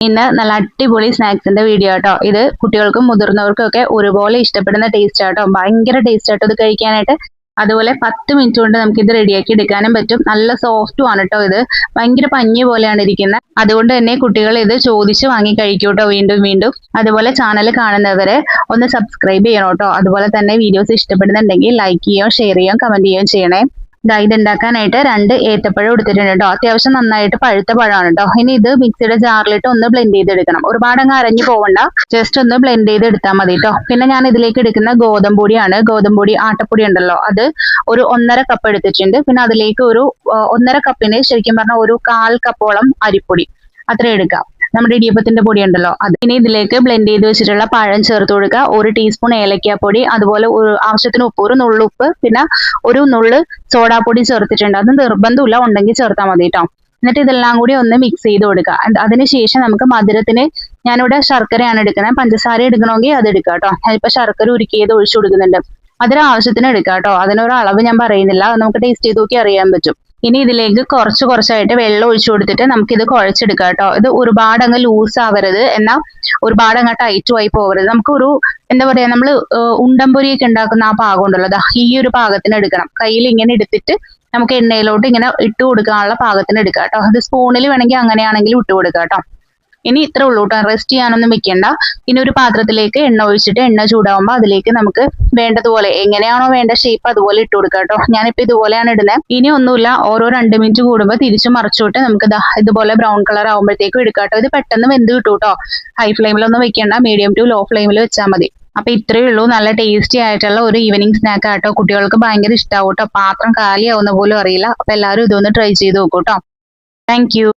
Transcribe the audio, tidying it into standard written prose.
ഇന്ന് നല്ല അടിപൊളി സ്നാക്സിന്റെ വീഡിയോ ആട്ടോ. ഇത് കുട്ടികൾക്കും മുതിർന്നവർക്കും ഒക്കെ ഒരുപോലെ ഇഷ്ടപ്പെടുന്ന ടേസ്റ്റ് ആട്ടോ. ഭയങ്കര ടേസ്റ്റ് ആട്ടോ ഇത് കഴിക്കാനായിട്ട്. അതുപോലെ 10 മിനിറ്റ് കൊണ്ട് നമുക്ക് ഇത് റെഡിയാക്കി എടുക്കാനും പറ്റും. നല്ല സോഫ്റ്റും ആണ് കേട്ടോ. ഇത് ഭയങ്കര പഞ്ഞി പോലെയാണ് ഇരിക്കുന്നത്. അതുകൊണ്ട് തന്നെ കുട്ടികൾ ഇത് ചോദിച്ച് വാങ്ങി കഴിക്കും കേട്ടോ വീണ്ടും വീണ്ടും. അതുപോലെ ചാനൽ കാണുന്നവരെ ഒന്ന് സബ്സ്ക്രൈബ് ചെയ്യണം കേട്ടോ. അതുപോലെ തന്നെ വീഡിയോസ് ഇഷ്ടപ്പെടുന്നുണ്ടെങ്കിൽ ലൈക്ക് ചെയ്യുകയോ ഷെയർ ചെയ്യുകയോ കമന്റ് ചെയ്യുകയോ ചെയ്യണേ. ഇത് ഉണ്ടാക്കാനായിട്ട് 2 ഏത്തപ്പഴം എടുത്തിട്ടുണ്ട് കേട്ടോ. അത്യാവശ്യം നന്നായിട്ട് പഴുത്ത പഴമാണ് കേട്ടോ. ഇനി ഇത് മിക്സിയുടെ ജാറിലിട്ട് ഒന്ന് ബ്ലെൻഡ് ചെയ്തെടുക്കണം. ഒരുപാട് അങ്ങ് അരഞ്ഞു പോവണ്ട, ജസ്റ്റ് ഒന്ന് ബ്ലെൻഡ് ചെയ്ത് എടുത്താൽ മതി കേട്ടോ. പിന്നെ ഞാൻ ഇതിലേക്ക് എടുക്കുന്ന ഗോതമ്പ് പൊടിയാണ്. ഗോതമ്പ് പൊടി, ആട്ടപ്പൊടി ഉണ്ടല്ലോ, അത് ഒരു 1.5 കപ്പ് എടുത്തിട്ടുണ്ട്. പിന്നെ അതിലേക്ക് ഒരു 1.5 കപ്പിന് ശരിക്കും പറഞ്ഞാൽ ഒരു 1/4 കപ്പോളം അരിപ്പൊടി അത്ര എടുക്കാം. നമ്മുടെ ഇടിയപ്പത്തിന്റെ പൊടി ഉണ്ടല്ലോ അത്. ഇനി ഇതിലേക്ക് ബ്ലെൻഡ് ചെയ്ത് വെച്ചിട്ടുള്ള പഴം ചേർത്ത് കൊടുക്കുക. 1 ടീസ്പൂൺ ഏലക്കാപ്പൊടി, അതുപോലെ ആവശ്യത്തിന് ഉപ്പ്, ഒരു നുള്ളുപ്പ്, പിന്നെ ഒരു നുള്ള് സോഡാപ്പൊടി ചേർത്തിട്ടുണ്ട്. അത് നിർബന്ധമില്ല, ഉണ്ടെങ്കിൽ ചേർത്താൽ മതി കേട്ടോ. എന്നിട്ട് ഇതെല്ലാം കൂടി ഒന്ന് മിക്സ് ചെയ്ത് കൊടുക്കുക. അതിനുശേഷം നമുക്ക് മധുരത്തിന് ഞാനിവിടെ ശർക്കരയാണ് എടുക്കുന്നത്. പഞ്ചസാര എടുക്കണമെങ്കിൽ അത് എടുക്കുക കേട്ടോ. ഞാനിപ്പോ ശർക്കര ഉരുക്കിയത് ഒഴിച്ചു കൊടുക്കുന്നുണ്ട്. അതിന് ആവശ്യത്തിന് എടുക്കുക കേട്ടോ. അതിനൊരു അളവ് ഞാൻ പറയുന്നില്ല, നമുക്ക് ടേസ്റ്റ് ചെയ്ത് നോക്കി അറിയാൻ പറ്റും. ഇനി ഇതിലേക്ക് കുറച്ചായിട്ട് വെള്ളം ഒഴിച്ചു കൊടുത്തിട്ട് നമുക്കിത് കുഴച്ചെടുക്കാം കേട്ടോ. ഇത് ഒരുപാട് അങ്ങ് ലൂസ് ആവരുത്, എന്നാൽ ഒരുപാട് അങ്ങ് ടൈറ്റ് ആയി പോകരുത്. നമുക്ക് ഒരു എന്താ പറയാ, നമ്മൾ ഉണ്ടംപൊരിയൊക്കെ ഉണ്ടാക്കുന്ന ആ പാകം ഉണ്ടല്ലോ, ഈ ഒരു പാകത്തിന് എടുക്കണം. കയ്യിൽ ഇങ്ങനെ എടുത്തിട്ട് നമുക്ക് എണ്ണയിലോട്ട് ഇങ്ങനെ ഇട്ട് കൊടുക്കാനുള്ള പാകത്തിന് എടുക്കാം കേട്ടോ. അത് സ്പൂണിൽ വേണമെങ്കിൽ അങ്ങനെയാണെങ്കിലും ഇട്ട് കൊടുക്കാം കേട്ടോ. ഇനി ഇത്ര ഉള്ളൂ കേട്ടോ, റെസ്റ്റ് ചെയ്യാനൊന്നും വെക്കണ്ട. ഇനി ഒരു പാത്രത്തിലേക്ക് എണ്ണ ഒഴിച്ചിട്ട് എണ്ണ ചൂടാവുമ്പോൾ അതിലേക്ക് നമുക്ക് വേണ്ടതുപോലെ എങ്ങനെയാണോ വേണ്ട ഷേപ്പ് അതുപോലെ ഇട്ട് കൊടുക്കാം കേട്ടോ. ഞാനിപ്പോ ഇതുപോലെയാണ് ഇടുന്നത്. ഇനി ഒന്നുമില്ല, ഓരോ 2 മിനിറ്റ് കൂടുമ്പോൾ തിരിച്ചു മറിച്ചോട്ട് നമുക്ക് ഇതുപോലെ ബ്രൗൺ കളർ ആകുമ്പോഴത്തേക്കും എടുക്കാം കേട്ടോ. ഇത് പെട്ടെന്ന് വെന്ത് കിട്ടും കേട്ടോ. ഹൈ ഫ്ലെയിമിലൊന്നും വെക്കേണ്ട, മീഡിയം ടു ലോ ഫ്ലെയിമിൽ വെച്ചാൽ മതി. അപ്പൊ ഇത്രയേ ഉള്ളൂ. നല്ല ടേസ്റ്റി ആയിട്ടുള്ള ഒരു ഈവനിങ് സ്നാക്ക് ആട്ടോ. കുട്ടികൾക്ക് ഭയങ്കര ഇഷ്ടമാവും കേട്ടോ. പാത്രം കാലിയാവുന്ന പോലും അറിയില്ല. അപ്പൊ എല്ലാവരും ഇതൊന്ന് ട്രൈ ചെയ്ത് നോക്കൂ കേട്ടോ. Thank you.